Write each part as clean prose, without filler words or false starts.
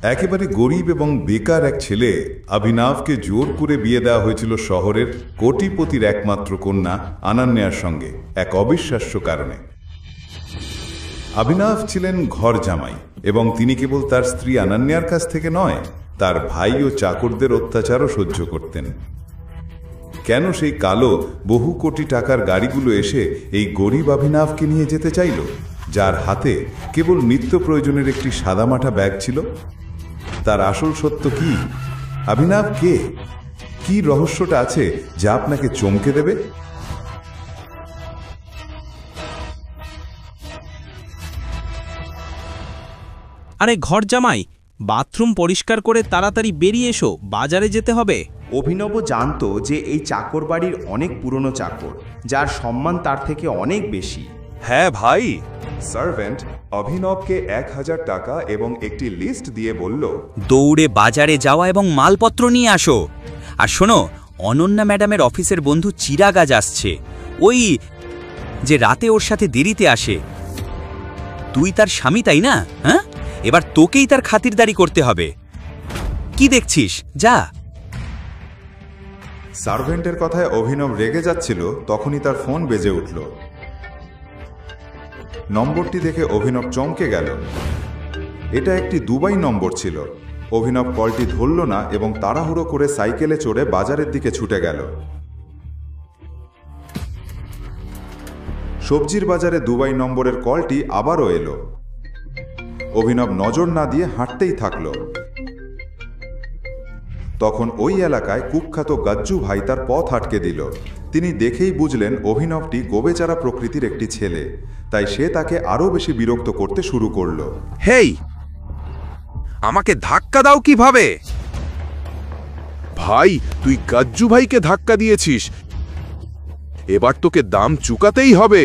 একেবারে গরিব এবং বেকার এক ছেলে অভিনবকে জোর করে বিয়ে দেওয়া হয়েছিল শহরের কোটিপতির একমাত্র কন্যা অনন্যার সঙ্গে এক অবিশ্বাস্য কারণে। অভিনব ছিলেন ঘর জামাই এবং তিনি কেবল তার স্ত্রী অনন্যার কাছ থেকে নয়, তার ভাই ও চাকরদের অত্যাচারও সহ্য করতেন। কেন সেই কালো বহু কোটি টাকার গাড়িগুলো এসে এই গরিব অভিনবকে নিয়ে যেতে চাইল, যার হাতে কেবল নিত্য প্রয়োজনের একটি সাদামাটা ব্যাগ ছিল? তার আসল সত্য কি? অভিনব কে? কি রহস্যটা আছে যা আপনাকে চমকে দেবে? আরে ঘর জামাই, বাথরুম পরিষ্কার করে তাড়াতাড়ি বেরিয়ে এসো, বাজারে যেতে হবে। অভিনব জানতো যে এই চাকর বাড়ির অনেক পুরনো চাকর, যার সম্মান তার থেকে অনেক বেশি। হ্যাঁ ভাই। সার্ভেন্ট অভিনবকে 1000 টাকা এবং একটি লিস্ট দিয়ে বলল, দৌড়ে বাজারে যাওয়া এবং মালপত্র নিয়ে আসো। আর শোনো, অনন্যা ম্যাডামের অফিসের বন্ধু চিরাগ আজ আসছে, ওই যে রাতে ওর সাথে দেরিতে আসে। তুই তার স্বামী, তাই না? হ্যাঁ, এবার তোকেই তার খাতিরদারি করতে হবে। কি দেখছিস, যা। সার্ভেন্টের কথায় অভিনব রেগে যাচ্ছিল, তখনই তার ফোন বেজে উঠল। নম্বরটি দেখে অভিনব চমকে গেল। এটা একটি দুবাই নম্বর ছিল। অভিনব কলটি ধরল না এবং তাড়াহুড়ো করে সাইকেলে চড়ে বাজারের দিকে ছুটে গেল। সবজির বাজারে দুবাই নম্বরের কলটি আবারও এলো। অভিনব নজর না দিয়ে হাঁটতেই থাকল। তখন ওই এলাকায় কুখ্যাত গাজ্জু ভাই তার পথ আটকে দিল। তিনি দেখেই বুঝলেন অভিনবটি গোবেচারা প্রকৃতির একটি ছেলে, তাই সে তাকে আরও বেশি বিরক্ত করতে শুরু করল। হেই, আমাকে ধাক্কা দাও কিভাবে? ভাই, তুই গাজ্জু ভাইকে ধাক্কা দিয়েছিস, এবার তোকে দাম চুকাতেই হবে।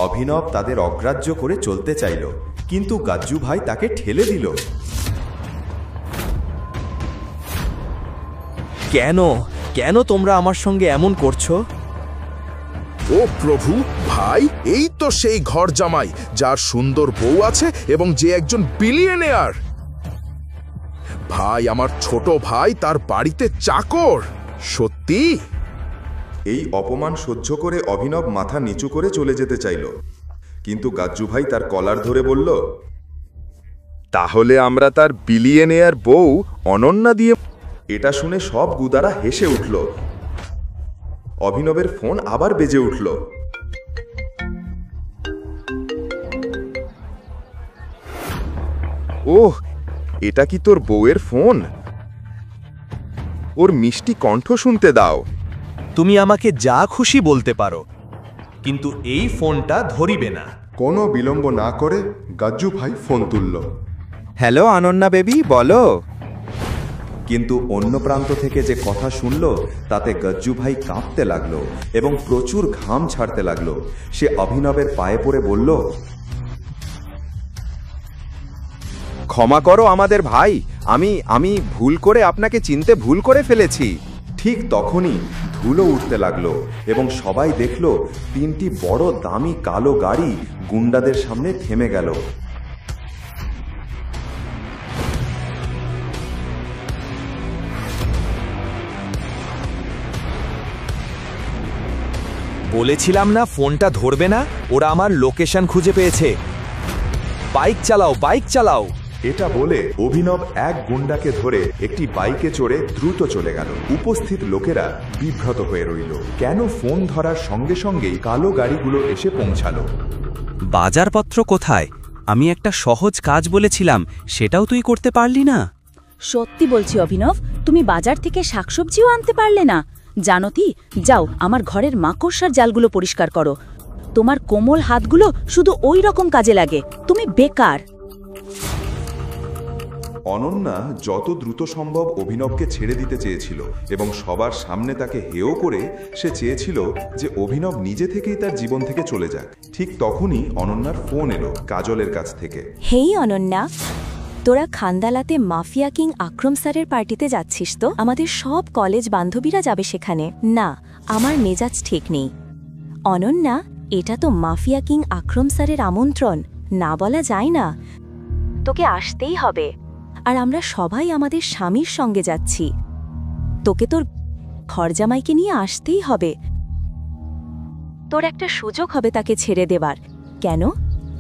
অভিনব তাদের অগ্রাহ্য করে চলতে চাইল, কিন্তু গাজ্জু ভাই তাকে ঠেলে দিল। কেন কেন তোমরা আমার সঙ্গে এমন করছো? ও প্রভু, ভাই এই তো সেই ঘর জামাই যার সুন্দর বউ আছে এবং যে একজন বিলিয়নিয়ার। ভাই, আমার ছোট ভাই তার বাড়িতে চাকর। সত্যি? এই অপমান সহ্য করে অভিনব মাথা নিচু করে চলে যেতে চাইল, কিন্তু গাজ্জু ভাই তার কলার ধরে বলল, তাহলে আমরা তার বিলিয়নিয়ার বউ অনন্যা দিয়ে। এটা শুনে সব গুদারা হেসে উঠল। অভিনবের ফোন আবার বেজে উঠল। ওহ, এটা কি তোর বউয়ের ফোন? ওর মিষ্টি কণ্ঠ শুনতে দাও। তুমি আমাকে যা খুশি বলতে পারো, কিন্তু এই ফোনটা ধরিবে না। কোনো বিলম্ব না করে গাজ্জু ভাই ফোন তুলল। হ্যালো অনন্যা বেবি, বলো। কিন্তু অন্য প্রান্ত থেকে যে কথা শুনল তাতে গাজ্জু ভাই কাঁপতে লাগলো এবং প্রচুর ঘাম ছাড়তে লাগলো। সে অভিনবের পায়ে পড়ে বলল, ক্ষমা করো আমাদের ভাই, আমি ভুল করে আপনাকে চিনতে ভুল করে ফেলেছি। ঠিক তখনই ধুলো উঠতে লাগলো এবং সবাই দেখল 3টি বড় দামি কালো গাড়ি গুন্ডাদের সামনে থেমে গেল। বলেছিলাম না ফোনটা ধরবে না? ওরা আমার লোকেশন খুঁজে পেয়েছে। বাইক চালাও, বাইক চালাও। এটা বলে অভিনব এক গুন্ডাকে ধরে একটি বাইকে চড়ে দ্রুত চলে গেল। উপস্থিত লোকেরা বিভ্রত হয়ে রইল। কেন ফোন ধরার সঙ্গে সঙ্গেই কালো গাড়িগুলো এসে পৌঁছালো? বাজারপত্র কোথায়? আমি একটা সহজ কাজ বলেছিলাম, সেটাও তুই করতে পারলি না। সত্যি বলছি অভিনব, তুমি বাজার থেকে শাকসবজিও আনতে পারলে না। জানো কি, যাও আমার ঘরের মাকড়সার জালগুলো পরিষ্কার করো। তোমার কোমল হাতগুলো শুধু ওই রকম কাজে লাগে। তুমি বেকার। অনন্যা যত দ্রুত সম্ভব অভিনবকে ছেড়ে দিতে চেয়েছিল এবং সবার সামনে তাকে হেয় করে সে চেয়েছিল যে অভিনব নিজে থেকেই তার জীবন থেকে চলে যাক। ঠিক তখনই অনন্যার ফোন এলো কাজলের কাছ থেকে। হেই অনন্যা, তোরা খান্দালাতে মাফিয়া কিং আক্রম স্যারের পার্টিতে যাচ্ছিস তো? আমাদের সব কলেজ বান্ধবীরা যাবে সেখানে। না, আমার মেজাজ ঠিক নেই। অনন্যা, এটা তো মাফিয়া কিং আক্রম স্যারের আমন্ত্রণ, না বলা যায় না। তোকে আসতেই হবে। আর আমরা সবাই আমাদের স্বামীর সঙ্গে যাচ্ছি। তোকে তোর ঘরজামাইকে নিয়ে আসতেই হবে। তোর একটা সুযোগ হবে তাকে ছেড়ে দেবার। কেন?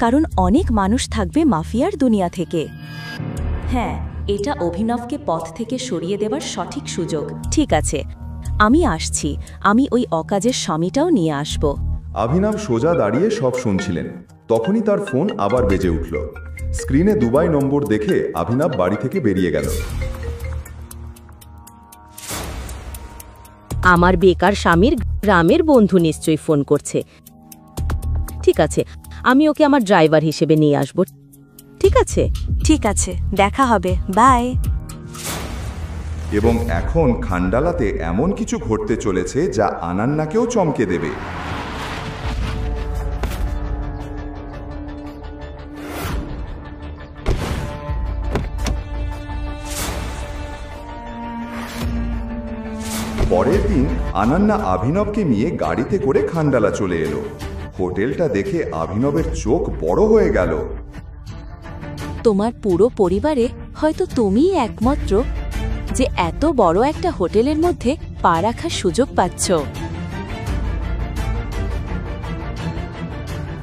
কারণ অনেক মানুষ থাকবে মাফিয়ার দুনিয়া থেকে। হ্যাঁ, এটা অভিনবকে পথ থেকে সরিয়ে দেবার সঠিক সুযোগ। ঠিক আছে, আমি আসছি। আমি ওই অকাজের স্বামীটাও নিয়ে আসব। অভিনব সোজা দাঁড়িয়ে সব শুনছিলেন। তখনই তার ফোন আবার বেজে উঠল। স্ক্রিনে দুবাই নম্বর দেখে অভিনব বাড়ি থেকে বেরিয়ে গেল। আমার বেকার স্বামীর গ্রামের বন্ধু নিশ্চয়ই ফোন করছে। ঠিক আছে, আমি ওকে আমার ড্রাইভার হিসেবে নিয়ে আসব। ঠিক আছে? ঠিক আছে, দেখা হবে। বাই। এবং এখন খান্ডালাতে এমন কিছু ঘটতে চলেছে যা আনান্নাকেও চমকে দেবে। পরের দিন আনান্না অভিনবকে নিয়ে গাড়িতে করে খান্ডালা চলে এলো। হোটেলটা দেখে অভিনবের চোখ বড় হয়ে গেল। তোমার পুরো পরিবারে হয়তো তুমিই একমাত্র যে এত বড় একটা হোটেলের মধ্যে পা রাখার সুযোগ পাচ্ছ।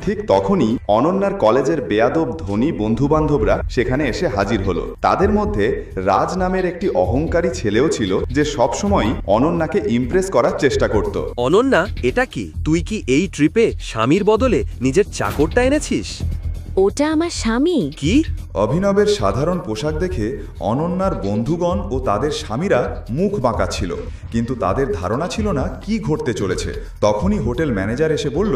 ঠিক তখনই অনন্যার কলেজের বেয়াদব ধনী বন্ধুবান্ধবরা সেখানে এসে হাজির হলো। তাদের মধ্যে রাজ নামের একটি অহংকারী ছেলেও ছিল, যে সবসময় অনন্যাকে ইমপ্রেস করার চেষ্টা করত। অনন্যা, এটা কি? তুই কি এই ট্রিপে স্বামীর বদলে নিজের চাকরটা এনেছিস? ওটা আমার স্বামী। কি? অভিনবের সাধারণ পোশাক দেখে অনন্যার বন্ধুগণ ও তাদের স্বামীরা মুখ বাঁকা ছিল, কিন্তু তাদের ধারণা ছিল না কি ঘটতে চলেছে। তখনই হোটেল ম্যানেজার এসে বলল,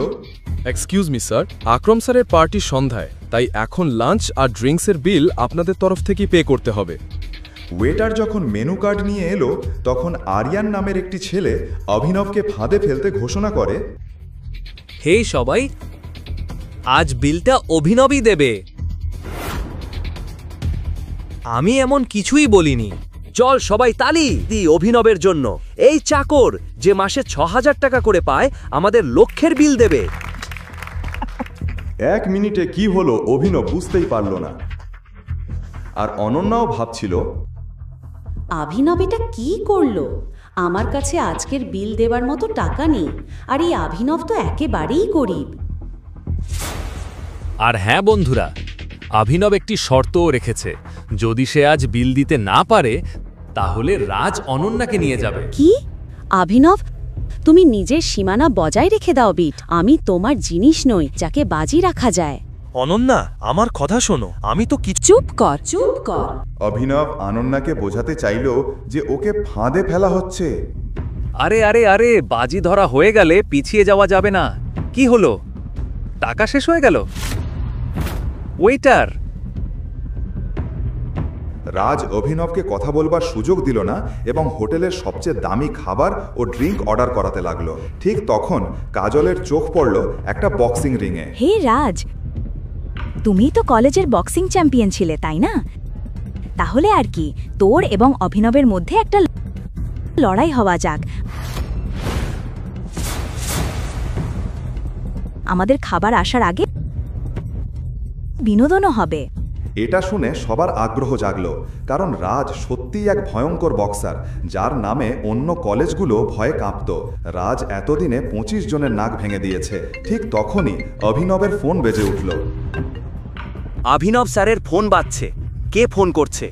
এক্সকিউজ মি স্যার, আকরম স্যারের পার্টি সন্ধ্যায়, তাই এখন লাঞ্চ আর ড্রিঙ্কসের বিল আপনাদের তরফ থেকেই পে করতে হবে। ওয়েটার যখন মেনু কার্ড নিয়ে এলো, তখন আরিয়ান নামের একটি ছেলে অভিনবকে ফাঁদে ফেলতে ঘোষণা করে, হে সবাই, আজ বিলটা অভিনবই দেবে। আমি এমন কিছুই বলিনি। চল সবাই তালি দি অভিনবের জন্য। এই চাকর যে মাসে ৬,০০০ টাকা করে পায়, আমাদের লক্ষের বিল দেবে। 1 মিনিটে কি হলো অভিনব বুঝতেই পারল না। আর অনন্যাও ভাবছিল, অভিনব এটা কি করলো? আমার কাছে আজকের বিল দেওয়ার মতো টাকা নেই, আর এই অভিনব তো একেবারেই গরিব। আর হ্যাঁ বন্ধুরা, অভিনব একটি শর্তও রেখেছে। যদি সে আজ বিল দিতে না পারে, তাহলে রাজ অনন্যাকে নিয়ে যাবে। কি? অভিনব, তুমি নিজের সীমানা বজায় রেখে দাও বিট। আমি তোমার জিনিস নই যাকে বাজি রাখা যায়। অনন্যা, আমার কথা শোনো, আমি তো কিছু। চুপ কর, চুপ কর। অভিনব অনন্যাকে বোঝাতে চাইল যে ওকে ফাঁদে ফেলা হচ্ছে। আরে আরে আরে, বাজি ধরা হয়ে গেলে পিছিয়ে যাওয়া যাবে না। কি হলো? টাকা শেষ হয়ে গেল? ওয়েটার! রাজ অভিনবকে কথা বলবার সুযোগ দিল না এবং হোটেলের সবচেয়ে দামি খাবার ও ড্রিঙ্ক অর্ডার করাতে লাগলো। ঠিক তখন কাজলের চোখ পড়ল একটা বক্সিং রিংয়ে। হে রাজ, তুমি তো কলেজের বক্সিং চ্যাম্পিয়ন ছিলে, তাই না? তাহলে আর কি, তোর এবং অভিনবের মধ্যে একটা লড়াই হওয়া যাক। আমাদের খাবার আসার আগে বিনোদনও হবে। এটা শুনে সবার আগ্রহ জাগলো, কারণ রাজ সত্যিই এক ভয়ঙ্কর বক্সার, যার নামে অন্য কলেজগুলো ভয়ে কাঁপত। রাজ এতদিনে 25 জনের নাক ভেঙে দিয়েছে। ঠিক তখনই অভিনবের ফোন বেজে উঠল। অভিনব স্যারের ফোন বাজছে। কে ফোন করছে?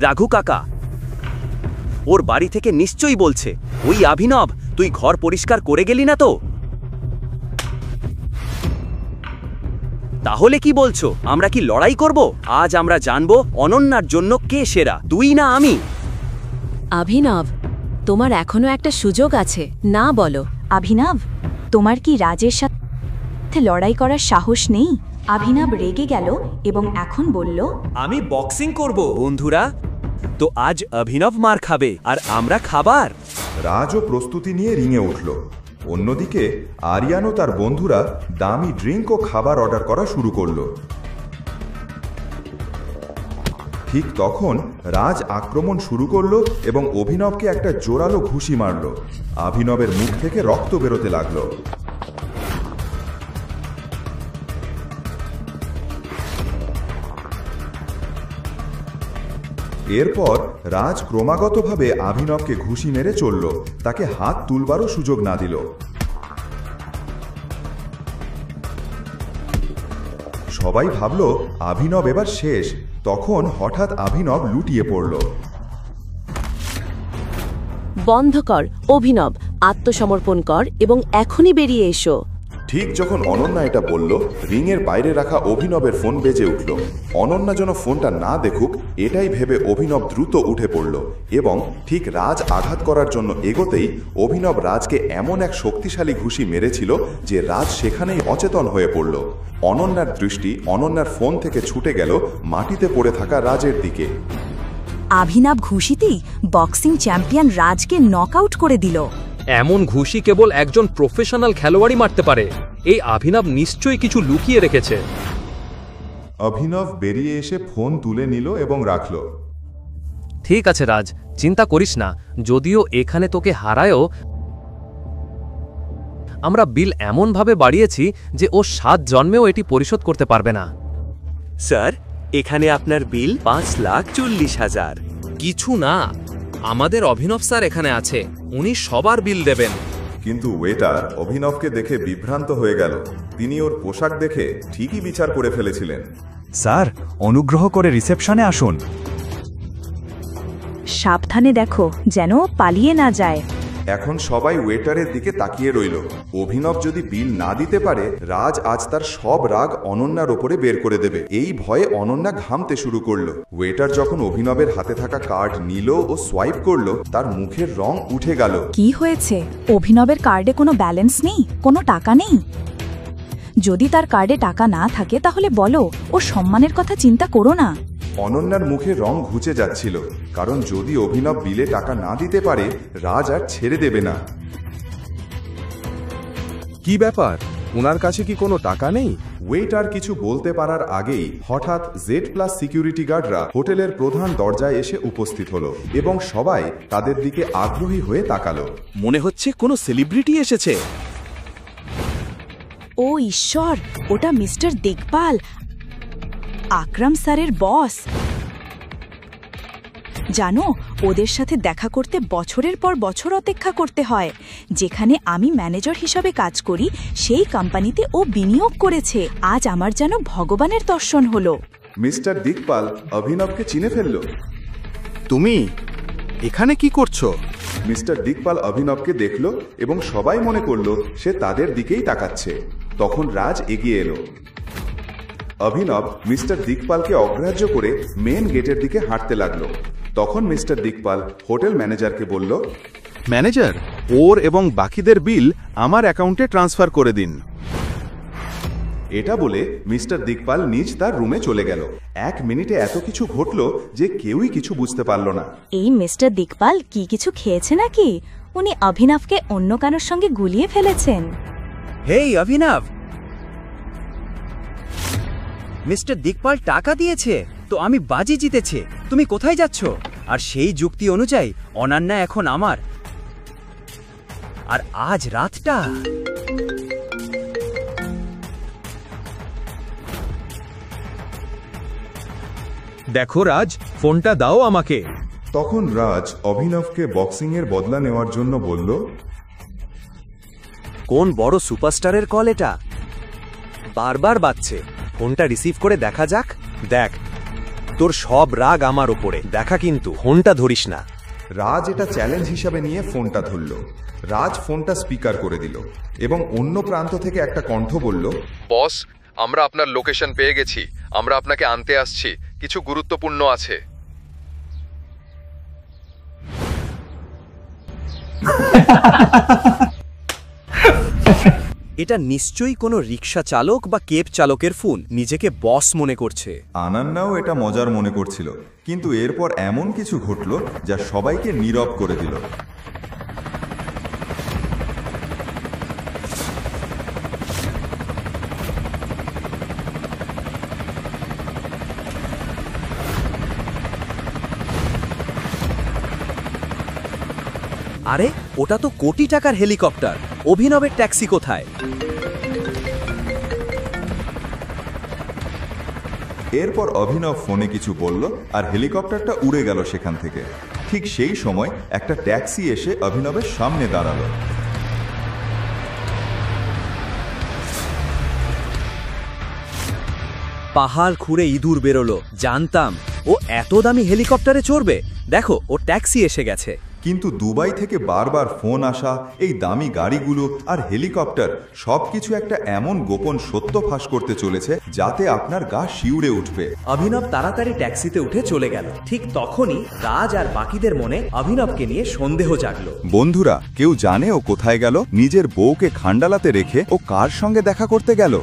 রাঘু কাকা। ওর বাড়ি থেকে নিশ্চয়ই বলছে, ওই অভিনব, তুই ঘর পরিষ্কার করে গেলি না তো? তাহলে কি বলছো, আমরা কি লড়াই করব? আজ আমরা জানবো অনন্যার জন্য কে সেরা, তুই না আমি। অভিনব, তোমার এখনো একটা সুযোগ আছে, না বলো? অভিনব, তোমার কি রাজের সাথে লড়াই করার সাহস নেই? অভিনব রেগে গেল এবং এখন বলল, আমি বক্সিং করব। বন্ধুরা, তো আজ অভিনব মার খাবে আর আমরা খাবার। রাজও প্রস্তুতি নিয়ে রিংয়ে উঠল। অন্যদিকে আরিয়ান ও তার বন্ধুরা দামি ড্রিঙ্ক ও খাবার অর্ডার করা শুরু করল। ঠিক তখন রাজ আক্রমণ শুরু করল এবং অভিনবকে একটা জোরালো ঘুষি মারল। অভিনবের মুখ থেকে রক্ত বেরোতে লাগলো। এরপর রাজ ক্রমাগতভাবে অভিনবকে ঘুষি মেরে চলল, তাকে হাত তুলবারও সুযোগ না দিল। সবাই ভাবল অভিনব এবার শেষ। তখন হঠাৎ অভিনব লুটিয়ে পড়ল। বন্ধ কর অভিনব, আত্মসমর্পণ কর এবং এখনই বেরিয়ে এসো। ঠিক যখন অনন্যা এটা বলল, রিংয়ের বাইরে রাখা অভিনবের ফোন বেজে উঠল। অনন্যা যেন ফোনটা না দেখুক এটাই ভেবে অভিনব দ্রুত উঠে পড়ল এবং ঠিক রাজ আঘাত করার জন্য এগোতেই অভিনব রাজকে এমন এক শক্তিশালী ঘুষি মেরেছিল যে রাজ সেখানেই অচেতন হয়ে পড়ল। অনন্যার দৃষ্টি অনন্যার ফোন থেকে ছুটে গেল মাটিতে পড়ে থাকা রাজের দিকে। অভিনব ঘুষিতেই বক্সিং চ্যাম্পিয়ন রাজকে নকআউট করে দিল। এমন ঘুষি কেবল একজন প্রফেশনাল খেলোয়াড়ই মারতে পারে। এই অভিনব নিশ্চয়ই কিছু লুকিয়ে রেখেছে। অভিনব বেরিয়ে এসে ফোন তুলে নিল এবং রাখল। ঠিক আছে রাজ, চিন্তা করিস না। যদিও এখানে তোকে হারায়ও, আমরা বিল এমনভাবে বাড়িয়েছি যে ও 7 জন্মেও এটি পরিশোধ করতে পারবে না। স্যার, এখানে আপনার বিল 5,40,000। কিছু না, আমাদের অভিনব স্যার এখানে আছে, উনি সবার বিল দেবেন। কিন্তু ওয়েটার অভিনবকে দেখে বিভ্রান্ত হয়ে গেল। তিনি ওর পোশাক দেখে ঠিকই বিচার করে ফেলেছিলেন। স্যার, অনুগ্রহ করে রিসেপশনে আসুন। সাবধানে দেখো যেন পালিয়ে না যায়। এখন সবাই ওয়েটারের দিকে তাকিয়ে রইল। অভিনব যদি বিল না দিতে পারে, রাজ আজ তার সব রাগ অনন্যার ওপরে বের করে দেবে। এই ভয়ে অনন্যা ঘামতে শুরু করলো। ওয়েটার যখন অভিনবের হাতে থাকা কার্ড নিল ও সোয়াইপ করলো, তার মুখের রং উঠে গেল। কি হয়েছে? অভিনবের কার্ডে কোনো ব্যালেন্স নেই, কোনো টাকা নেই? যদি তার কার্ডে টাকা না থাকে তাহলে বলো, ও সম্মানের কথা চিন্তা করো না। অনন্যার মুখে রং ঘুচে যাচ্ছিল, কারণ যদি অভিনব বিলে টাকা না দিতে পারে, রাজ আর ছেড়ে দেবে না। কি ব্যাপার, ওনার কাছে কি কোনো টাকা নেই? ওয়েটার কিছু বলতে পারার আগেই হঠাৎ Z+ সিকিউরিটি গার্ডরা হোটেলের প্রধান দরজায় এসে উপস্থিত হলো এবং সবাই তাদের দিকে আগ্রহী হয়ে তাকালো। মনে হচ্ছে কোনো সেলিব্রিটি এসেছে। ও ঈশ্বর, ওটা মিস্টার দিগপাল, আকরাম স্যারের বস। জানো, ওদের সাথে দেখা করতে বছরের পর বছর অপেক্ষা করতে হয়। যেখানে আমি ম্যানেজার হিসাবে কাজ করি, সেই কোম্পানিতে ও বিনিয়োগ করেছে। আজ আমার যেন ভগবানের দর্শন হলো। মিস্টার দিগপাল অভিনবকে চিনে ফেলল। তুমি এখানে কি করছো? মিস্টার দিগপাল অভিনবকে দেখল এবং সবাই মনে করল সে তাদের দিকেই তাকাচ্ছে। তখন রাজ এগিয়ে এলো। অভিনব মিস্টার দিগপালকে অগ্রাহ্য করে মেন গেটের দিকে হাঁটতে লাগলো। তখন মিস্টার দিগপাল হোটেল ম্যানেজারকে বলল, ম্যানেজার, ওর এবং বাকিদের বিল আমার অ্যাকাউন্টে ট্রান্সফার করে দিন। এটা বলে মিস্টার দিগপাল নিজ তার রুমে চলে গেল। 1 মিনিটে এত কিছু ঘটল যে কেউই কিছু বুঝতে পারল না। এই মিস্টার দিগপাল কি কিছু খেয়েছে নাকি? উনি অভিনবকে অন্য কারোর সঙ্গে গুলিয়ে ফেলেছেন। হেই অভিনব, মিস্টার দিগপাল টাকা দিয়েছে তো আমি বাজি জিতেছে। তুমি কোথায় যাচ্ছ? আর সেই যুক্তি অনুযায়ী অনন্যা এখন আমার। আর আজ রাতটা দেখো রাজ, ফোনটা দাও আমাকে। তখন রাজ অভিনবকে বক্সিংয়ের বদলা নেওয়ার জন্য বলল, কোন বড় সুপারস্টারের কল এটা? বারবার বাজছে। ফোনটা রিসিভ করে দেখা যাক। দেখ, তোর সব রাগ আমার ওপরে। দেখা কিন্তু ফোনটা ধরিস না। রাজ এটা চ্যালেঞ্জ হিসাবে নিয়ে ফোনটা ধরল। রাজ ফোনটা স্পিকার করে দিল এবং অন্য প্রান্ত থেকে একটা কণ্ঠ বলল, বস, আমরা আপনার লোকেশন পেয়ে গেছি। আমরা আপনাকে আনতে আসছি। কিছু গুরুত্বপূর্ণ আছে। এটা নিশ্চয়ই কোনো রিক্সা চালক বা কেব চালকের ফোন। নিজেকে বস মনে করছে। আনান্নাও এটা মজার মনে করছিল, কিন্তু এরপর এমন কিছু ঘটল যা সবাইকে নীরব করে দিল। আরে, ওটা তো কোটি টাকার হেলিকপ্টার। অভিনবের ট্যাক্সি কোথায়? এরপর অভিনব ফোনে কিছু বলল আর হেলিকপ্টারটা উড়ে গেল সেখান থেকে। ঠিক সেই সময় একটা ট্যাক্সি এসে অভিনবের সামনে দাঁড়ালো। পাহাড় খুঁড়ে ইঁদুর বেরোলো, জানতাম ও এত দামি হেলিকপ্টারে চড়বে। দেখো, ও ট্যাক্সি এসে গেছে। কিন্তু দুবাই থেকে বারবার ফোন আসা, এই দামি গাড়িগুলো আর হেলিকপ্টার সবকিছু একটা এমন গোপন সত্য ফাঁস করতে চলেছে যাতে আপনার গা শিউরে উঠবে। অভিনব তাড়াতাড়ি ট্যাক্সিতে উঠে চলে গেল। ঠিক তখনই রাজ আর বাকিদের মনে অভিনবকে নিয়ে সন্দেহ জাগলো। বন্ধুরা, কেউ জানে ও কোথায় গেল? নিজের বউকে খান্ডালাতে রেখে ও কার সঙ্গে দেখা করতে গেল?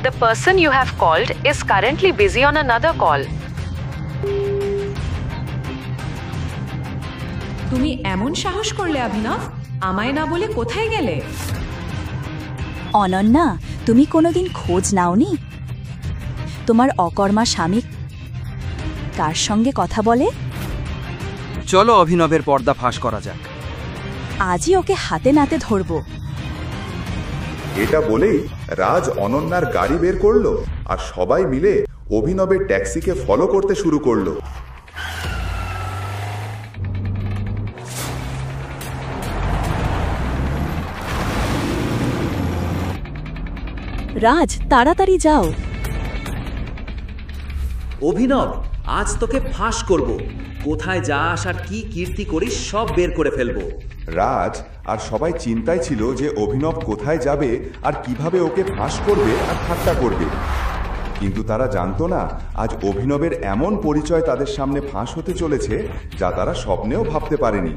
The person you have called is currently busy on another call. তুমি এমন সাহস করলে অভিনব, আমায় না বলে কোথায় গেলে? অনন্যা, তুমি কোনোদিন খোঁজ নাওনি তোমার অকর্মা স্বামী কার সঙ্গে কথা বলে? চলো অভিনবের পর্দা ফাঁস করা যাক। আজই ওকে হাতে নাতে ধরবো। এটা বলেই রাজ অনন্যার গাড়ি বের করলো আর সবাই মিলে অভিনবের ট্যাক্সিকে ফলো করতে শুরু করলো। রাজ, তাড়াতাড়ি যাও। অভিনব, আজ তোকে ফাঁস করব। কোথায় যা আসার কি কীর্তি করিস সব বের করে ফেলবো। রাজ আর সবাই চিন্তায় ছিল যে অভিনব কোথায় যাবে আর কিভাবে ওকে ফাঁস করবে আর ঠাট্টা করবে। কিন্তু তারা জানতো না আজ অভিনবের এমন পরিচয় তাদের সামনে ফাঁস হতে চলেছে যা তারা স্বপ্নেও ভাবতে পারেনি।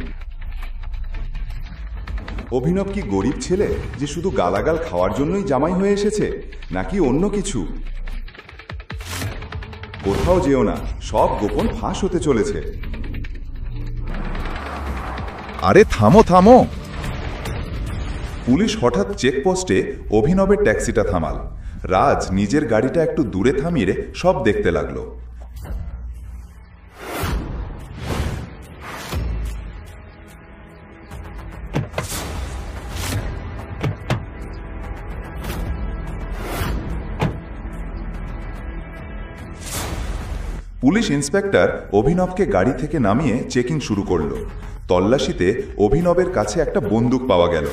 অভিনব কি গরিব ছেলে যে শুধু গালাগাল খাওয়ার জন্যই জামাই হয়ে এসেছে, নাকি অন্য কিছু? কোথাও যেও না, সব গোপন ফাঁস হতে চলেছে। আরে থামো থামো! পুলিশ হঠাৎ চেকপোস্টে অভিনবের ট্যাক্সিটা থামাল। রাজ নিজের গাড়িটা একটু দূরে থামিয়ে সব দেখতে লাগলো। পুলিশ ইন্সপেক্টর অভিনবকে গাড়ি থেকে নামিয়ে চেকিং শুরু করলো। তল্লাশিতে অভিনবের কাছে একটা বন্দুক পাওয়া গেল।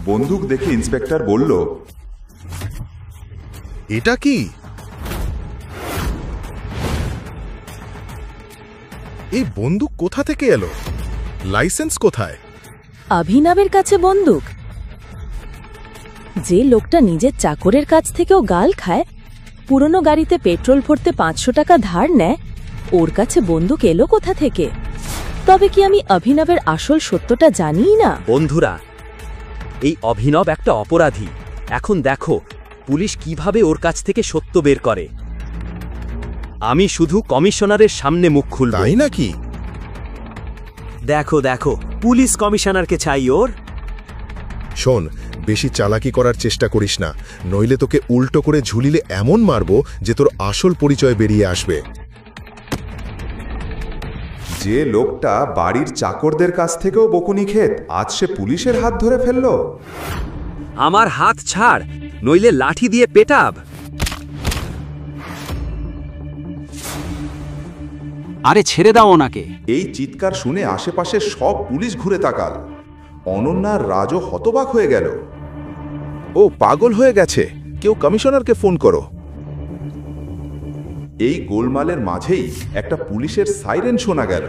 বন্দুক দেখে ইন্সপেক্টর বলল, এটা কি? এই বন্দুক কোথা থেকে এলো? লাইসেন্স কোথায়? অভিনবের কাছে বন্দুক? যে লোকটা নিজের চাকরের কাছ থেকেও গাল খায়, পুরনো গাড়িতে পেট্রোল ভরতে 500 টাকা ধার নেয়, ওর কাছে বন্দুক এলো কোথা থেকে? তবে কি আমি অভিনবের আসল সত্যটা জানিই না? বন্ধুরা, এই অভিনব একটা অপরাধী। এখন দেখো পুলিশ কিভাবে ওর কাছ থেকে সত্য বের করে। আমি শুধু কমিশনারের সামনে মুখ খুলব। তাই নাকি? দেখো দেখো, পুলিশ কমিশনারকে চাই ওর। শোন, বেশি চালাকি করার চেষ্টা করিস না, নইলে তোকে উল্টো করে ঝুলিলে এমন মারবো যে তোর আসল পরিচয় বেরিয়ে আসবে। যে লোকটা বাড়ির চাকরদের কাছ থেকেও বকুনি খেত, আজ সে পুলিশের হাত ধরে ফেলল। আমার হাত ছাড়, নইলে লাঠি দিয়ে পেটাব। আরে ছেড়ে দাও ওনাকে। এই চিৎকার শুনে আশেপাশে সব পুলিশ ঘুরে তাকাল। অনন্যার রাজও হতবাক হয়ে গেল। ও পাগল হয়ে গেছে, কেউ কমিশনারকে ফোন করো। এই গোলমালের মাঝেই একটা পুলিশের সাইরেন শোনা গেল।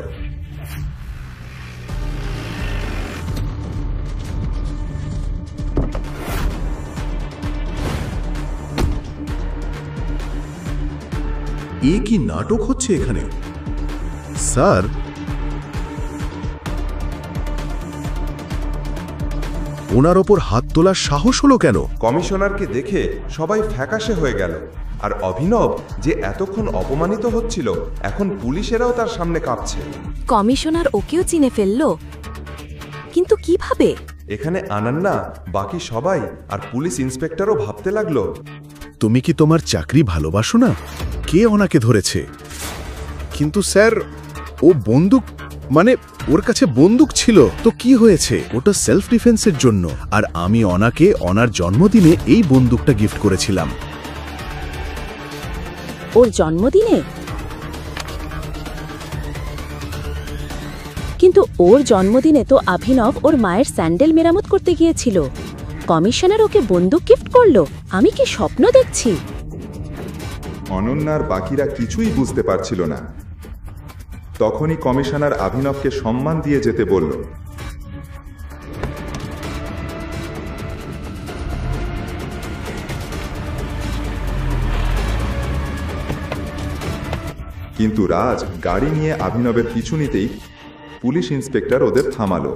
এ কি নাটক হচ্ছে এখানে? স্যার, ওনার ওপর হাত তোলার সাহস হলো কেন? কমিশনারকে দেখে সবাই ফ্যাকাশে হয়ে গেল। আর অভিনব যে এতক্ষণ অপমানিত হচ্ছিল, এখন পুলিশেরাও তার সামনে কাঁপছে। কমিশনার ওকেও চিনে ফেলল, কিন্তু কিভাবে? এখানে অনন্যা, বাকি সবাই আর পুলিশ ইন্সপেক্টরও ভাবতে লাগলো, তুমি কি তোমার চাকরি ভালোবাসো না? কে ওনাকে ধরেছে? কিন্তু স্যার, ও বন্দুক মানে ওর কাছে বন্দুক ছিল তো কি হয়েছে, ওটা সেলফ ডিফেন্সের জন্য। আর আমি অনাকে অনার জন্মদিনে এই বন্দুকটা গিফট করেছিলাম। ওর জন্মদিনে? কিন্তু ওর জন্মদিনে তো অভিনব ওর মায়ের স্যান্ডেল মেরামত করতে গিয়েছিল। কমিশনার ওকে বন্দুক গিফট করলো? আমি কি স্বপ্ন দেখছি? অনন্যার বাকিরা কিছুই বুঝতে পারছিল না। তখনই কমিশনার অভিনবকে সম্মান দিয়ে যেতে বলল। কিন্তু রাজ গাড়ি নিয়ে অভিনবের পিছু নিতেই পুলিশ ইন্সপেক্টর ওদের থামালো।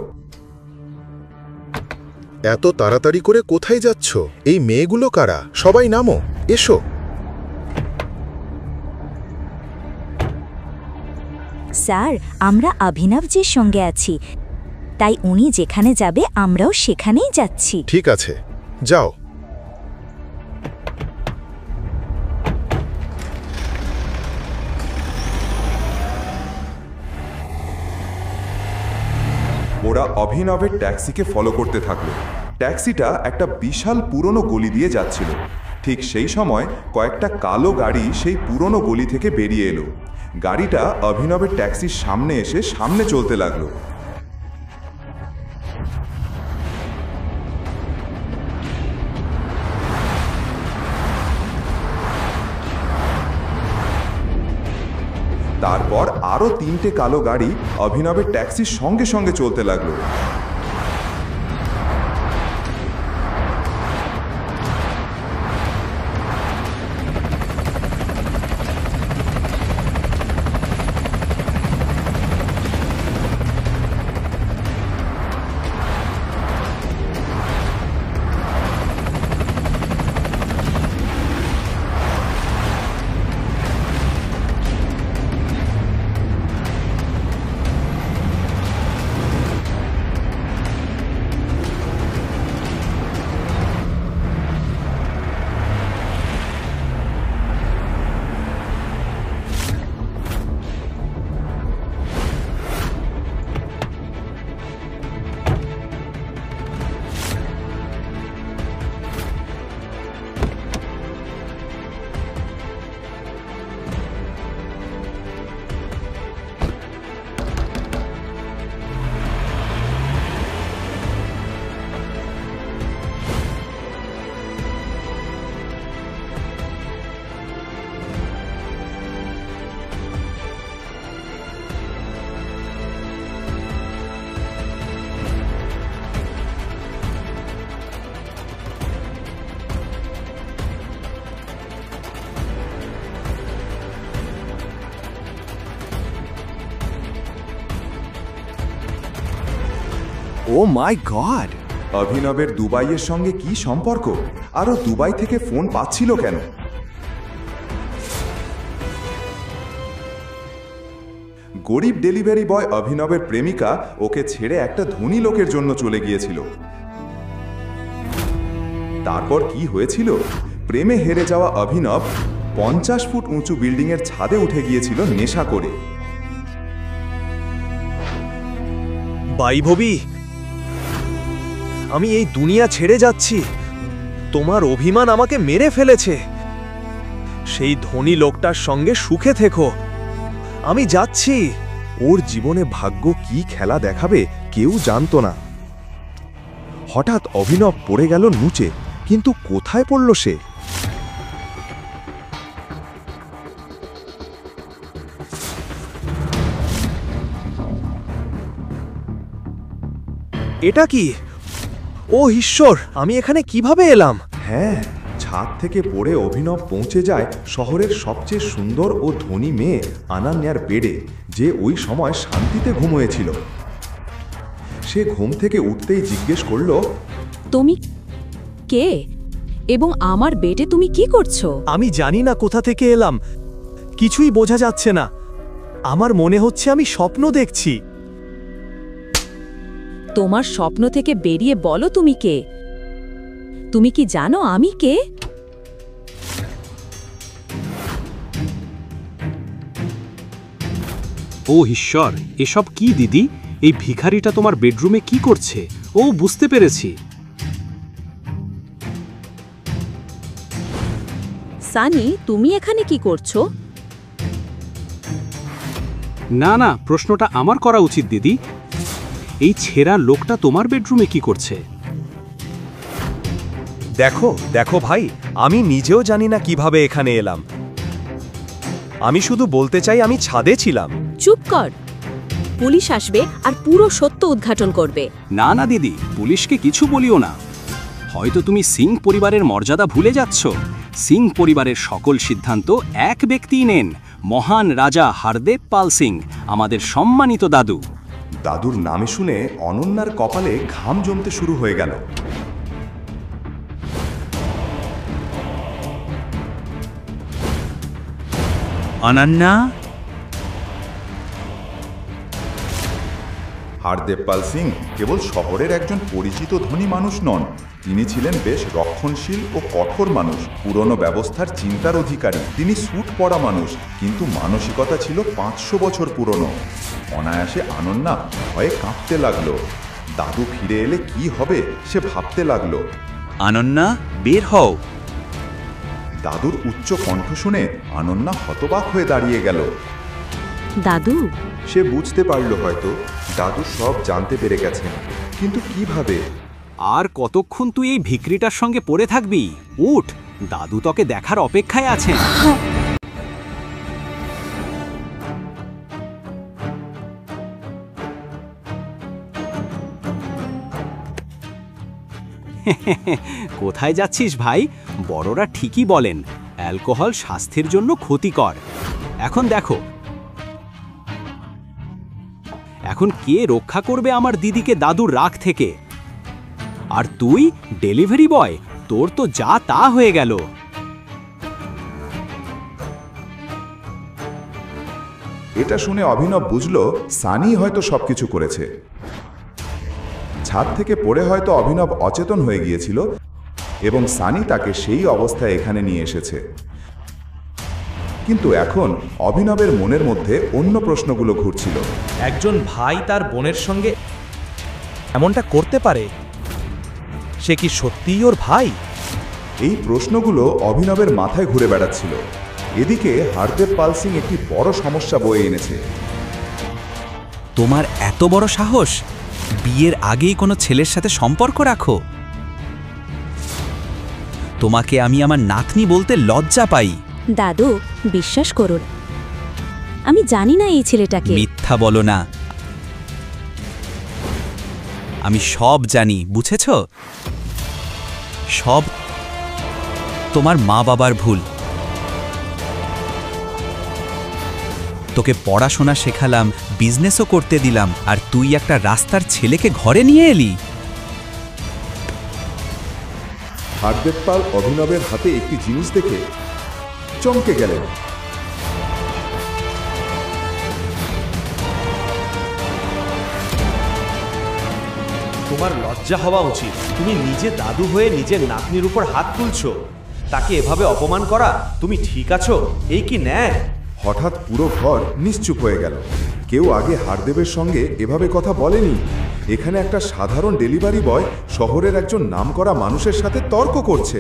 এত তাড়াতাড়ি করে কোথায় যাচ্ছ? এই মেয়েগুলো কারা? সবাই নামো, এসো। স্যার, আমরা অভিনবজির সঙ্গে আছি, তাই উনি যেখানে যাবে আমরাও সেখানেই যাচ্ছি। ঠিক আছে, যাও। ওরা অভিনবের ট্যাক্সিকে ফলো করতে থাকলো। ট্যাক্সিটা একটা বিশাল পুরনো গলি দিয়ে যাচ্ছিল। ঠিক সেই সময় কয়েকটা কালো গাড়ি সেই পুরনো গলি থেকে বেরিয়ে এলো। গাড়িটা অভিনবের ট্যাক্সির সামনে এসে সামনে চলতে লাগলো। তারপর আরো 3টে কালো গাড়ি অভিনবের ট্যাক্সির সঙ্গে সঙ্গে চলতে লাগলো। ও মাই গড! অভিনবের দুবাইয়ের সঙ্গে কি সম্পর্ক? আরও দুবাই থেকে ফোন পাচ্ছিল কেন? গরিব ডেলিভারি বয় অভিনবের প্রেমিকা ওকে ছেড়ে একটা ধনী লোকের জন্য চলে গিয়েছিল। তারপর কি হয়েছিল? প্রেমে হেরে যাওয়া অভিনব 50 ফুট উঁচু বিল্ডিংয়ের ছাদে উঠে গিয়েছিল নেশা করে। বৈভবী, আমি এই দুনিয়া ছেড়ে যাচ্ছি। তোমার অভিমান আমাকে মেরে ফেলেছে। সেই ধনী লোকটার সঙ্গে সুখে থেকো। আমি যাচ্ছি। ওর জীবনে ভাগ্য কি খেলা দেখাবে কেউ জানতো না। হঠাৎ অভিনব পড়ে গেল নুচে, কিন্তু কোথায় পড়ল সে? এটা কি? ও ঈশ্বর, আমি এখানে কিভাবে এলাম? হ্যাঁ, ছাদ থেকে পড়ে অভিনব পৌঁছে যায় শহরের সবচেয়ে সুন্দর ও ধনী মেয়ে আনান্যার বেডে, যে ওই সময় শান্তিতে ঘুমোয়েছিল। সে ঘুম থেকে উঠতেই জিজ্ঞেস করল, তুমি কে এবং আমার বেডে তুমি কি করছো? আমি জানি না কোথা থেকে এলাম। কিছুই বোঝা যাচ্ছে না। আমার মনে হচ্ছে আমি স্বপ্ন দেখছি। তোমার স্বপ্ন থেকে বেরিয়ে বলো তুমি কে? তুমি কি জানো আমি কে? ও ঈশ্বর, এসব কি দিদি? এই ভিখারিটা তোমার বেডরুমে কি করছে? ও, বুঝতে পেরেছি। সানি, তুমি এখানে কি করছো? না না, প্রশ্নটা আমার করা উচিত দিদি। এই ছেঁড়া লোকটা তোমার বেডরুমে কি করছে? দেখো দেখো ভাই, আমি নিজেও জানি না কিভাবে এখানে এলাম। আমি শুধু বলতে চাই আমি ছাদে ছিলাম। চুপ কর। পুলিশ আসবে আর পুরো সত্য উদ্ঘাটন করবে। না না দিদি, পুলিশকে কিছু বলিও না। হয়তো তুমি সিং পরিবারের মর্যাদা ভুলে যাচ্ছ। সিং পরিবারের সকল সিদ্ধান্ত এক ব্যক্তিই নেন, মহান রাজা হারদেব পাল সিং, আমাদের সম্মানিত দাদু। দাদুর নামে শুনে অনন্যার কপালে ঘাম জমতে শুরু হয়ে গেল। অনন্যা, হারদেব পাল সিং কেবল শহরের একজন পরিচিত ধনী মানুষ নন, তিনি ছিলেন বেশ রক্ষণশীল ও কঠোর মানুষ, পুরনো ব্যবস্থার চিন্তার অধিকারী। তিনি স্যুট পরা মানুষ, কিন্তু মানসিকতা ছিল 500 বছর পুরনো। অনায়াসে অনন্যা ভয়ে কাঁপতে লাগলো। দাদু ফিরে এলে কি হবে সে ভাবতে লাগলো। অনন্যা, বের হও। দাদুর উচ্চ কণ্ঠ শুনে অনন্যা হতবাক হয়ে দাঁড়িয়ে গেল। দাদু? সে বুঝতে পারল হয়তো দাদু সব জানতে পেরে গেছেন, কিন্তু কিভাবে? আর কতক্ষণ তুই এই ভিকরিটার সঙ্গে পড়ে থাকবি? উঠ, দাদু তোকে দেখার অপেক্ষায় আছেন। কোথায় যাচ্ছিস ভাই? বড়রা ঠিকই বলেন, অ্যালকোহল স্বাস্থ্যের জন্য ক্ষতিকর। এখন দেখো, এখন কে রক্ষা করবে আমার দিদিকে দাদুর রাগ থেকে? আর তুই ডেলিভারি বয়, তোর তো যা তা হয়ে গেল। এটা শুনে অভিনব বুঝল সানি হয়তো সবকিছু করেছে। ছাদ থেকে পড়ে হয়তো অভিনব অচেতন হয়ে গিয়েছিল এবং সানি তাকে সেই অবস্থায় এখানে নিয়ে এসেছে। কিন্তু এখন অভিনবের মনের মধ্যে অন্য প্রশ্নগুলো ঘুরছিল। একজন ভাই তার বোনের সঙ্গে এমনটা করতে পারে? সে কি সত্যিই ওর ভাই? এই প্রশ্নগুলো অভিনবের মাথায় ঘুরে বেড়াচ্ছিল। এদিকে হারদেব পাল সিং একটি বড় সমস্যা বয়ে এনেছে। তোমার এত বড় সাহস? বিয়ের আগেই কোনো ছেলের সাথে সম্পর্ক রাখো? তোমাকে আমি আমার নাতনি বলতে লজ্জা পাই। দাদু, বিশ্বাস করুন, আমি জানি না এই ছেলেটাকে। মিথ্যা বলো না, আমি সব জানি, বুঝেছ? সব তোমার মা বাবার ভুল। তোকে পড়াশোনা শেখালাম, বিজনেসও করতে দিলাম, আর তুই একটা রাস্তার ছেলেকে ঘরে নিয়ে এলি। হারদেব পাল অভিনবের হাতে একটি জিনিস দেখে চমকে গেলেন। তোমার লজ্জা হওয়া উচিত। তুমি নিজে দাদু হয়ে নিজের নাতনির উপর হাত তুলছো। তাকে এভাবে অপমান করা, তুমি ঠিক আছো? এই কি ন্যায়? হঠাৎ পুরো ঘর নিশ্চুপ হয়ে গেল। কেউ আগে হারদেবের সঙ্গে এভাবে কথা বলেনি। এখানে একটা সাধারণ ডেলিভারি বয় শহরের একজন নামকরা মানুষের সাথে তর্ক করছে।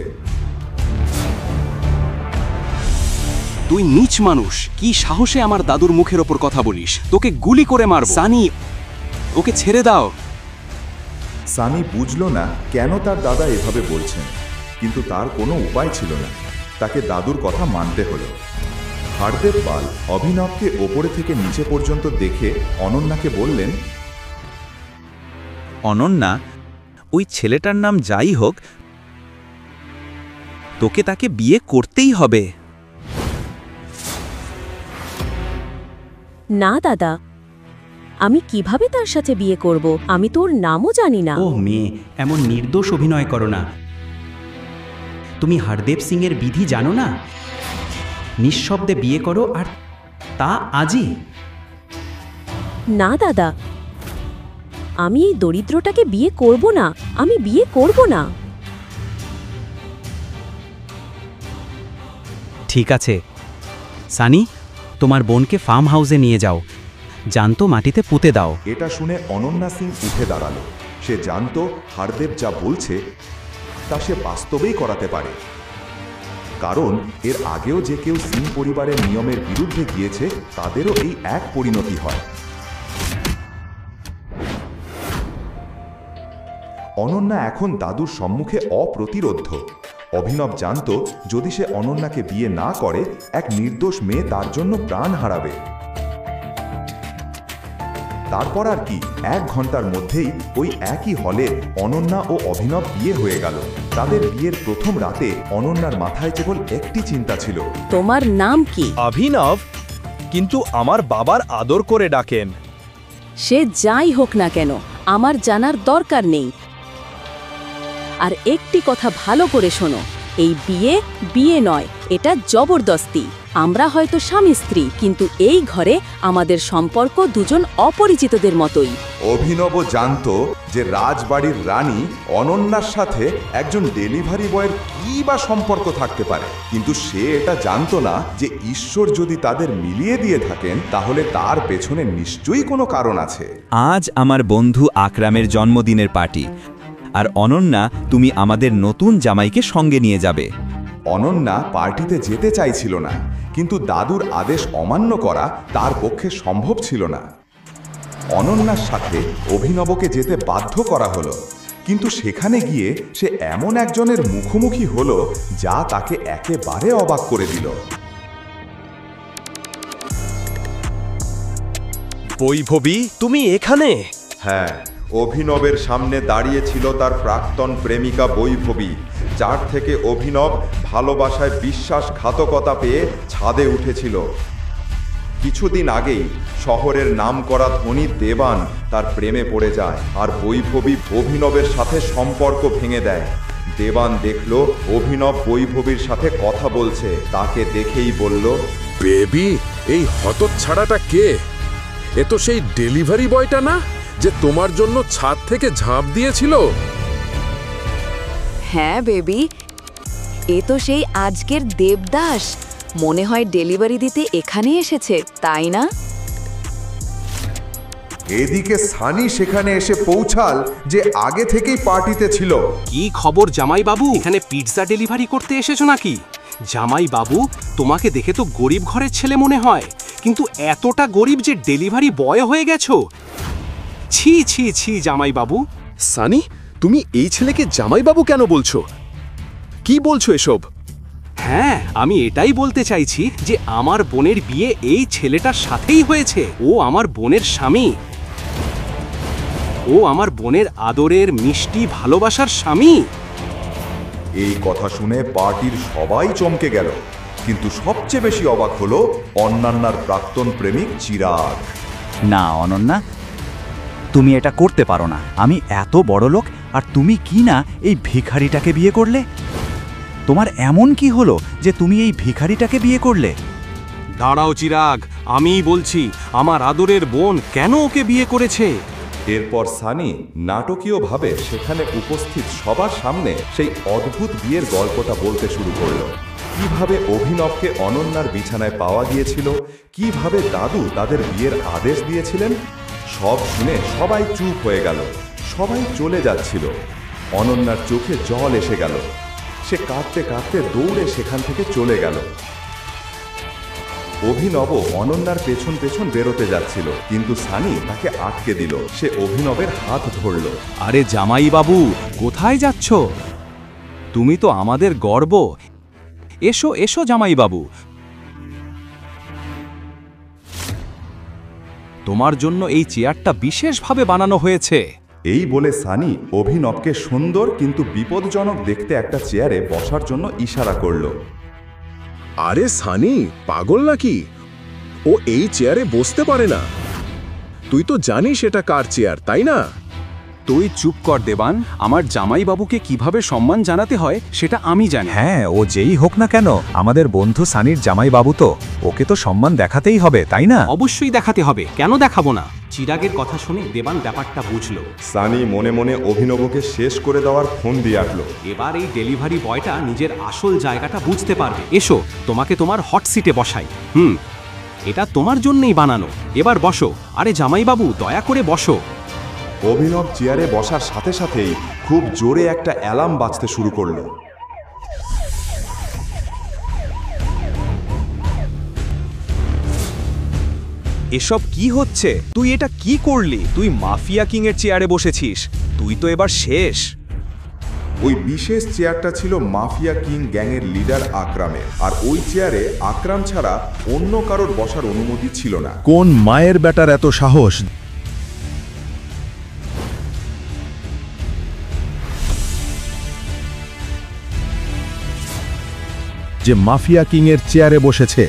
তুই নীচ মানুষ, কি সাহসে আমার দাদুর মুখের ওপর কথা বলিস? তোকে গুলি করে মারব। সানি, ওকে ছেড়ে দাও। সানি বুঝল না কেন তার দাদা এভাবে বলছেন, কিন্তু তার কোনো উপায় ছিল না। তাকে দাদুর কথা মানতে হলো। হারদেব পাল অভিনবকে ওপরে থেকে নিচে পর্যন্ত দেখে অনন্যাকে বললেন, অনন্যা, ওই ছেলেটার নাম যাই হোক, তোকে তাকে বিয়ে করতেই হবে। না দাদা, আমি কিভাবে তার সাথে বিয়ে করব? আমি তোর নামও জানি না। ও মেয়ে, এমন নির্দোষ অভিনয় করো না। তুমি হারদেব সিং এর বিধি জানো না? নিঃশব্দে বিয়ে করো, আর তা আজই। না দাদা, আমি এই দরিদ্রটাকে বিয়ে করব না। আমি বিয়ে করব না। ঠিক আছে সানি, তোমার বোনকে ফার্ম হাউসে নিয়ে যাও। জ্যান্ত মাটিতে পুঁতে দাও। এটা শুনে অনন্যা সিং উঠে দাঁড়ালো। সে জানতো হারদেব যা বলছে তা সে বাস্তবেই করাতে পারে, কারণ এর আগেও যে কেউ সিং পরিবারের নিয়মের বিরুদ্ধে গিয়েছে তাদেরও এই এক পরিণতি হয়। অনন্যা এখন দাদুর সম্মুখে অপ্রতিরোধ্য। অভিনব জানত যদি সে অনন্যাকে বিয়ে না করে এক নির্দোষ মেয়ে তার জন্য প্রাণ হারাবে। তারপর আর কি, 1 ঘন্টার মধ্যেই ওই একই হলে অনন্যা ও অভিনব বিয়ে হয়ে গেল। তাদের বিয়ের প্রথম রাতে অনন্যার মাথায় কেবল একটি চিন্তা ছিল, তোমার নাম কি? অভিনব, কিন্তু আমার বাবার আদর করে ডাকেন। সে যাই হোক না কেন আমার জানার দরকার নেই। আর একটি কথা ভালো করে শোনো, এই বিয়ে নয়, এটা জবরদস্তি। আমরা হয়তো স্বামী স্ত্রী, কিন্তু এই ঘরে আমাদের সম্পর্ক দুজন অপরিচিতদের মতোই। অভিনব জানত যে রাজবাড়ির রানী অনন্যার সাথে একজন ডেলিভারি বয়ের কী বা সম্পর্ক থাকতে পারে, কিন্তু সে এটা জানত না যে ঈশ্বর যদি তাদের মিলিয়ে দিয়ে থাকেন তাহলে তার পেছনে নিশ্চয়ই কোনো কারণ আছে। আজ আমার বন্ধু আকরামের জন্মদিনের পার্টি, আর অনন্যা তুমি আমাদের নতুন জামাইকে সঙ্গে নিয়ে যাবে। অনন্যা পার্টিতে যেতে চাইছিল না, কিন্তু দাদুর আদেশ অমান্য করা তার পক্ষে সম্ভব ছিল না। অনন্যার সাথে অভিনবকে যেতে বাধ্য করা হলো, কিন্তু সেখানে গিয়ে সে এমন একজনের মুখোমুখি হলো যা তাকে একেবারে অবাক করে দিল। বৈভবী, তুমি এখানে? হ্যাঁ, অভিনবের সামনে দাঁড়িয়ে ছিল তার প্রাক্তন প্রেমিকা বৈভবী, যার থেকে অভিনব ভালোবাসায় বিশ্বাসঘাতকতা পেয়ে ছাদে উঠেছিল। কিছুদিন আগেই শহরের নামকরা ধনী দেবান তার প্রেমে পড়ে যায়, আর বৈভবী অভিনবের সাথে সম্পর্ক ভেঙে দেয়। দেবান দেখল অভিনব বৈভবীর সাথে কথা বলছে, তাকে দেখেই বলল, বেবি, এই হতচ্ছাড়াটা কে? এ তো সেই ডেলিভারি বয়টা না, যে তোমার জন্য ছাদ থেকে ঝাঁপ দিয়েছিল? হ্যাঁ বেবি, এ তো সেই আজকের দেবদাস। মনে হয় ডেলিভারি দিতে এখানে এসেছে, তাই না? এদিকে সানি সেখানে এসে পৌঁছাল যে আগে থেকেই পার্টিতে ছিল। কি খবর জামাই বাবু? এখানে পিৎজা ডেলিভারি করতে এসেছো নাকি? জামাই বাবু, তোমাকে দেখে তো গরিব ঘরের ছেলে মনে হয়, কিন্তু এতটা গরিব যে ডেলিভারি বয় হয়ে গেছো। ছি ছি ছি জামাই বাবু। সানি, তুমি এই ছেলেকে জামাইবাবু কেন বলছো? কি বলছো এসব? হ্যাঁ, আমি এটাই বলতে চাইছি যে আমার বোনের বিয়ে এই ছেলেটার সাথেই হয়েছে। ও আমার বোনের স্বামী, ও আমার বোনের আদরের মিষ্টি ভালোবাসার স্বামী। এই কথা শুনে পার্টির সবাই চমকে গেল, কিন্তু সবচেয়ে বেশি অবাক হলো অন্যান্যার প্রাক্তন প্রেমিক চিরাগ। না অনন্যা, তুমি এটা করতে পারো না। আমি এত বড় লোক, আর তুমি কি না এই ভিখারিটাকে বিয়ে করলে? তোমার এমন কি হলো যে তুমি এই ভিখারিটাকে বিয়ে করলে? দাঁড়াও চিরাগ, আমিই বলছি আমার আদরের বোন কেন ওকে বিয়ে করেছে। এরপর সানি নাটকীয়ভাবে সেখানে উপস্থিত সবার সামনে সেই অদ্ভুত বিয়ের গল্পটা বলতে শুরু করলো। কিভাবে অভিনবকে অনন্যার বিছানায় পাওয়া গিয়েছিল, কিভাবে দাদু তাদের বিয়ের আদেশ দিয়েছিলেন। সব শুনে সবাই চুপ হয়ে গেল, সবাই চলে যাচ্ছিল। অনন্যার চোখে জল এসে গেল, সে কাঁদতে কাঁদতে দৌড়ে সেখান থেকে চলে গেল। অভিনব অনন্যার পেছন পেছন বেরোতে যাচ্ছিল, কিন্তু সানি তাকে আটকে দিল। সে অভিনবের হাত ধরল। আরে জামাই বাবু, কোথায় যাচ্ছ? তুমি তো আমাদের গর্ব। এসো এসো জামাই বাবু, তোমার জন্য এই চেয়ারটা বিশেষভাবে বানানো হয়েছে। এই বলে সানি অভিনবকে সুন্দর কিন্তু বিপজ্জনক দেখতে একটা চেয়ারে বসার জন্য ইশারা করল। আরে সানি, পাগল নাকি? ও এই চেয়ারে বসতে পারে না। তুই তো জানিস এটা কার চেয়ার, তাই না? তুই চুপ কর দেবান। আমার জামাই বাবুকে কিভাবে সম্মান জানাতে হয় সেটা আমি জানি। হ্যাঁ, ও যেই হোক না কেন আমাদের বন্ধু সানির জামাই বাবু, তো ওকে তো সম্মান দেখাতেই হবে, তাই না? অবশ্যই দেখাতে হবে, কেন দেখাবো না? চিরাগের কথা শুনে দেবান ব্যাপারটা বুঝলো। সানি মনে মনে অভিনবকে শেষ করে দেওয়ার ফোন দিয়ে আটলো। এবার এই ডেলিভারি বয়টা নিজের আসল জায়গাটা বুঝতে পারবে। এসো, তোমাকে তোমার হট সিটে বসাই। এটা তোমার জন্যই বানানো। এবার বসো। আরে জামাইবাবু, দয়া করে বসো। অভিনব চেয়ারে বসার সাথে সাথেই খুব জোরে একটা অ্যালার্ম বাজতে শুরু করলো। এসব কি হচ্ছে? তুই এটা কি করলি? তুই মাফিয়া কিং এর চেয়ারে বসেছিস। তুই তো এবার শেষ। ওই বিশেষ চেয়ারটা ছিল মাফিয়া কিং গ্যাংয়ের লিডার আকরামের, আর ওই চেয়ারে আকরাম ছাড়া অন্য কারোর বসার অনুমতি ছিল না। কোন মায়ের বেটার এত সাহস যে মাফিয়া কিং এর চেয়ারে বসেছে?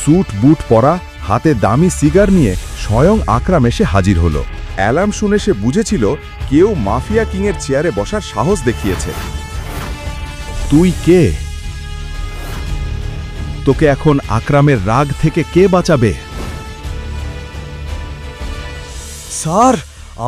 স্যুট বুট পরা, হাতে দামি সিগার নিয়ে স্বয়ং আকরাম এসে হাজির হলো। অ্যালার্ম শুনে সে বুঝেছিল কেউ মাফিয়া কিং এর চেয়ারে বসার সাহস দেখিয়েছে। তুই কে? তোকে এখন আকরামের রাগ থেকে কে বাঁচাবে? স্যার,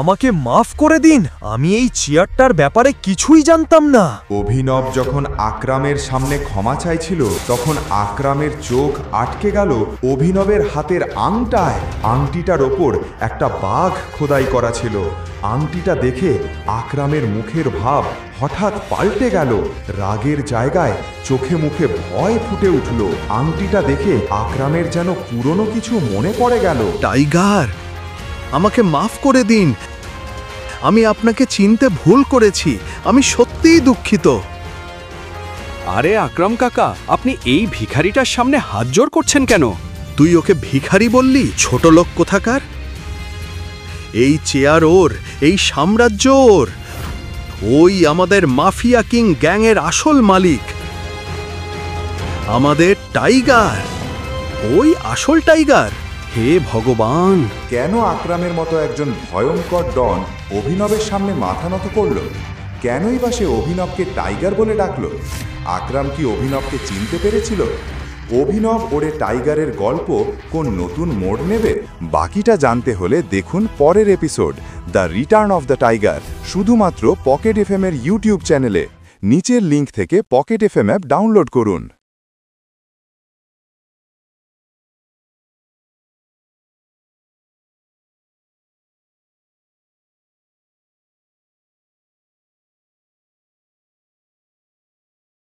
আমাকে মাফ করে দিন। আমি এই চেয়ারটার ব্যাপারে কিছুই জানতাম না। অভিনব যখন আকরামের সামনে ক্ষমা চাইছিল, তখন আকরামের চোখ আটকে গেল অভিনবের হাতের আংটায়। আংটিটার ওপর একটা বাঘ খোদাই করা ছিল। আংটিটা দেখে আকরামের মুখের ভাব হঠাৎ পাল্টে গেল। রাগের জায়গায় চোখে মুখে ভয় ফুটে উঠল। আংটিটা দেখে আকরামের যেন পুরনো কিছু মনে পড়ে গেল। টাইগার, আমাকে মাফ করে দিন। আমি আপনাকে চিনতে ভুল করেছি। আমি সত্যিই দুঃখিত। আরে আকরাম কাকা, আপনি এই ভিখারিটার সামনে হাত জোড় করছেন কেন? তুই ওকে ভিখারি বললি? ছোট লোক কোথাকার। এই চেয়ার ওর, এই সাম্রাজ্য ওর। ওই আমাদের মাফিয়া কিং গ্যাংয়ের আসল মালিক, আমাদের টাইগার। ওই আসল টাইগার। হে ভগবান! কেন আকরামের মতো একজন ভয়ঙ্কর ডন অভিনবের সামনে মাথা নত করল? কেনই বা সে অভিনবকে টাইগার বলে ডাকল? আকরাম কি অভিনবকে চিনতে পেরেছিল? অভিনব ওরে টাইগারের গল্প কোন নতুন মোড় নেবে? বাকিটা জানতে হলে দেখুন পরের episode, the return of the tiger, শুধুমাত্র পকেট এফএম এর ইউটিউব চ্যানেলে। নিচের লিঙ্ক থেকে পকেট এফএম অ্যাপ ডাউনলোড করুন।